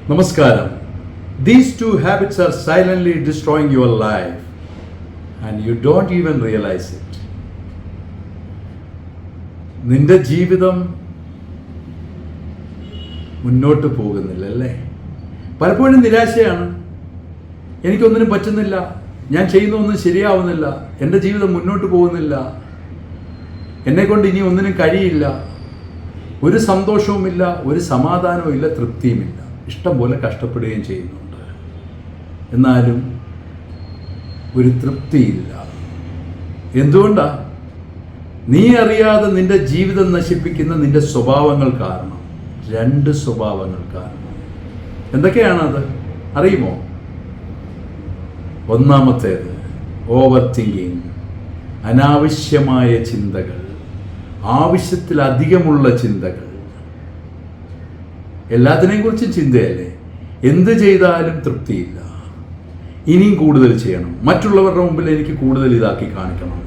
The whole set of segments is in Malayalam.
Namaskaram. These two habits are silently destroying your life and you don't even realize it. നിന്റെ ജീവിതം മുന്നോട്ട് പോകുന്നില്ല അല്ലേ? പലപ്പോഴും നിരാശയാണ്. എനിക്കൊന്നിനും പറ്റുന്നില്ല, ഞാൻ ചെയ്യുന്ന ഒന്നും ശരിയാവുന്നില്ല, എൻ്റെ ജീവിതം മുന്നോട്ട് പോകുന്നില്ല, എന്നെക്കൊണ്ട് ഇനി ഒന്നിനും കഴിയില്ല, ഒരു സന്തോഷവുമില്ല, ഒരു സമാധാനവും ഇല്ല, തൃപ്തിയുമില്ല, ഇഷ്ടം പോലെ കഷ്ടപ്പെടുകയും ചെയ്യുന്നുണ്ട്. എന്നാലും ഒരു തൃപ്തിയില്ല. എന്തുകൊണ്ടാണ്? നീ അറിയാതെ നിന്റെ ജീവിതം നശിപ്പിക്കുന്ന നിന്റെ സ്വഭാവങ്ങൾ കാരണം. രണ്ട് സ്വഭാവങ്ങൾ കാരണം. എന്തൊക്കെയാണത് അറിയുമോ? ഒന്നാമത്തേത് ഓവർ തിങ്കിങ്, അനാവശ്യമായ ചിന്തകൾ, ആവശ്യത്തിലധികമുള്ള ചിന്തകൾ. എല്ലാത്തിനെയും കുറിച്ചും ചിന്തയല്ലേ? എന്ത് ചെയ്താലും തൃപ്തിയില്ല, ഇനിയും കൂടുതൽ ചെയ്യണം, മറ്റുള്ളവരുടെ മുമ്പിൽ എനിക്ക് കൂടുതൽ ഇതാക്കി കാണിക്കണം,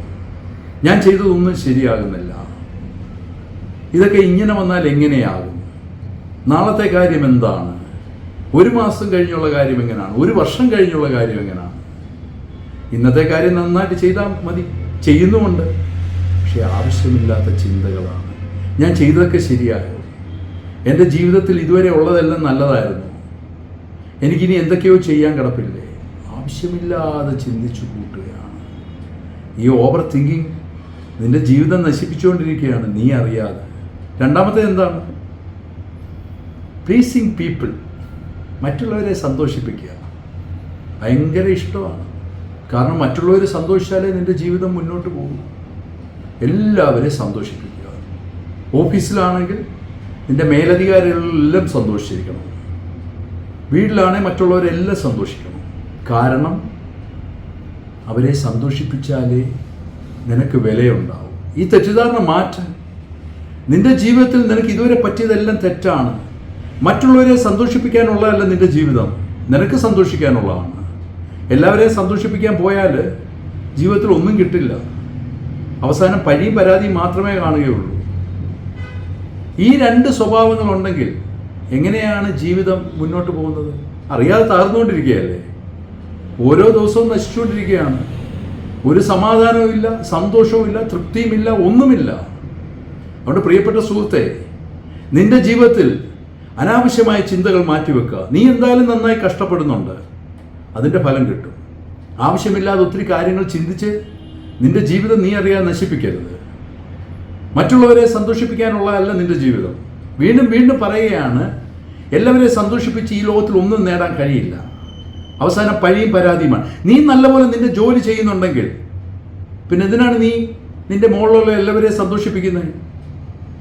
ഞാൻ ചെയ്തതൊന്നും ശരിയാകുന്നില്ല, ഇതൊക്കെ ഇങ്ങനെ വന്നാൽ എങ്ങനെയാകും, നാളത്തെ കാര്യം എന്താണ്, ഒരു മാസം കഴിഞ്ഞുള്ള കാര്യം എങ്ങനെയാണ്, ഒരു വർഷം കഴിഞ്ഞുള്ള കാര്യം എങ്ങനെയാണ്, ഇന്നത്തെ കാര്യം നന്നായിട്ട് ചെയ്താൽ മതി, ചെയ്യുന്നുമുണ്ട്, പക്ഷെ ആവശ്യമില്ലാത്ത ചിന്തകളാണ്. ഞാൻ ചെയ്തതൊക്കെ ശരിയായോ? എൻ്റെ ജീവിതത്തിൽ ഇതുവരെ ഉള്ളതെല്ലാം നല്ലതായിരുന്നു, എനിക്കിനി എന്തൊക്കെയോ ചെയ്യാൻ കിടപ്പില്ലേ? ആവശ്യമില്ലാതെ ചിന്തിച്ചു കൂട്ടുകയാണ്. ഈ ഓവർ തിങ്കിങ് നിന്റെ ജീവിതം നശിപ്പിച്ചുകൊണ്ടിരിക്കുകയാണ്, നീ അറിയാതെ. രണ്ടാമത്തേത് എന്താണ്? പ്ലീസിങ് പീപ്പിൾ, മറ്റുള്ളവരെ സന്തോഷിപ്പിക്കുക. ഭയങ്കര ഇഷ്ടമാണ്. കാരണം മറ്റുള്ളവർ സന്തോഷിച്ചാലേ നിന്റെ ജീവിതം മുന്നോട്ട് പോകും. എല്ലാവരെയും സന്തോഷിപ്പിക്കുക. ഓഫീസിലാണെങ്കിൽ നിന്റെ മേലധികാരികളെല്ലാം സന്തോഷിച്ചിരിക്കണം, വീട്ടിലാണെങ്കിൽ മറ്റുള്ളവരെല്ലാം സന്തോഷിക്കണം. കാരണം അവരെ സന്തോഷിപ്പിച്ചാലേ നിനക്ക് വിലയുണ്ടാവും. ഈ തെറ്റിദ്ധാരണ മാറ്റാൻ. നിന്റെ ജീവിതത്തിൽ നിനക്ക് ഇതുവരെ പറ്റിയതെല്ലാം തെറ്റാണ്. മറ്റുള്ളവരെ സന്തോഷിപ്പിക്കാനുള്ളതല്ല നിന്റെ ജീവിതം, നിനക്ക് സന്തോഷിക്കാനുള്ളതാണ്. എല്ലാവരെയും സന്തോഷിപ്പിക്കാൻ പോയാൽ ജീവിതത്തിൽ ഒന്നും കിട്ടില്ല. അവസാനം പഴിയും പരാതിയും മാത്രമേ കാണുകയുള്ളൂ. ഈ രണ്ട് സ്വഭാവങ്ങളുണ്ടെങ്കിൽ എങ്ങനെയാണ് ജീവിതം മുന്നോട്ട് പോകുന്നത്? അറിയാതെ തകർന്നുകൊണ്ടിരിക്കുകയല്ലേ? ഓരോ ദിവസവും നശിച്ചുകൊണ്ടിരിക്കുകയാണ്. ഒരു സമാധാനവും ഇല്ല, സന്തോഷവും ഇല്ല, തൃപ്തിയുമില്ല, ഒന്നുമില്ല. അതുകൊണ്ട് പ്രിയപ്പെട്ട സുഹൃത്തെ, നിന്റെ ജീവിതത്തിൽ അനാവശ്യമായ ചിന്തകൾ മാറ്റിവെക്കുക. നീ എന്തായാലും നന്നായി കഷ്ടപ്പെടുന്നുണ്ട്, അതിൻ്റെ ഫലം കിട്ടും. ആവശ്യമില്ലാതെ ഒത്തിരി കാര്യങ്ങൾ ചിന്തിച്ച് നിന്റെ ജീവിതം നീ അറിയാതെ നശിപ്പിക്കരുത്. മറ്റുള്ളവരെ സന്തോഷിപ്പിക്കാനുള്ളതല്ല നിന്റെ ജീവിതം. വീണ്ടും വീണ്ടും പറയുകയാണ്, എല്ലാവരെയും സന്തോഷിപ്പിച്ച് ഈ ലോകത്തിൽ ഒന്നും നേടാൻ കഴിയില്ല. അവസാനം പഴിയും പരാതിയുമാണ്. നീ നല്ലപോലെ നിന്റെ ജോലി ചെയ്യുന്നുണ്ടെങ്കിൽ പിന്നെ എന്തിനാണ് നീ നിന്റെ മുകളിലുള്ള എല്ലാവരെയും സന്തോഷിപ്പിക്കുന്നത്?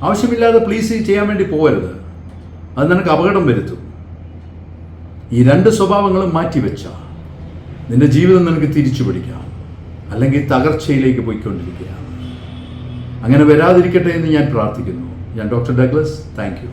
ആവശ്യമില്ലാതെ പ്ലീസ് ചെയ്യാൻ വേണ്ടി പോകരുത്, അത് നിനക്ക് അപകടം വരുത്തും. ഈ രണ്ട് സ്വഭാവങ്ങളും മാറ്റിവെച്ചാൽ നിന്റെ ജീവിതം നിനക്ക് തിരിച്ചു പിടിക്കാം, അല്ലെങ്കിൽ തകർച്ചയിലേക്ക് പോയിക്കൊണ്ടിരിക്കുകയാണ്. അങ്ങനെ വരാതിരിക്കട്ടെ എന്ന് ഞാൻ പ്രാർത്ഥിക്കുന്നു. ഞാൻ ഡോക്ടർ ഡഗ്ലസ്. Thank you.